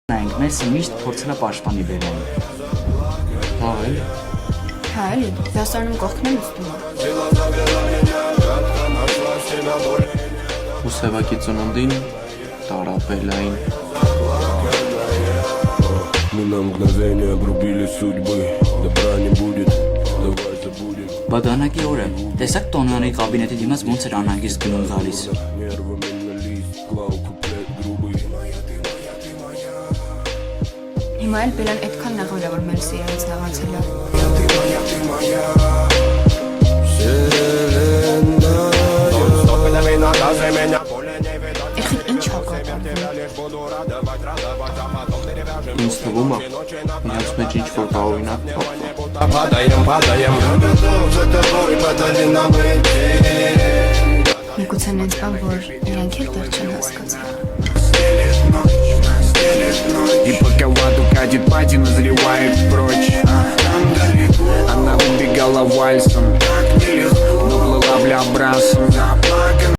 Նայենք, Մեսսը միշտ փորձել է պաշտպանի բերել։ Հա, էլ։ Հա, էլի, դասարանում կողքն եմ ուստում։ Ու Սևակի ծնունդին տարապելային։ Мы на мгновение обрубили судьбы. Добра не будет, давай забудем. Բադանակի օրը, տեսակ Տոնյանի կաբինետի դիմաց ոնց էր անհանգիստ գնում գալիս։ Нервами на лист, клал куплет грубый. Հիմա էլ Բելան այդքան նեղվել է, որ մեր սիրելից նեղացել է։ Եղիք ինչ հակատարվում։ Ինձ թվում է, նրանց մեջ ինչ-որ տարօրինակ փոխ կա։ Միգուցե նենց բան, որ իրանք էլ դեռ չեն հասկացել։ И пока в аду катит пати, назревает прочь. Она убегала вальсом, но плыла бля брасом.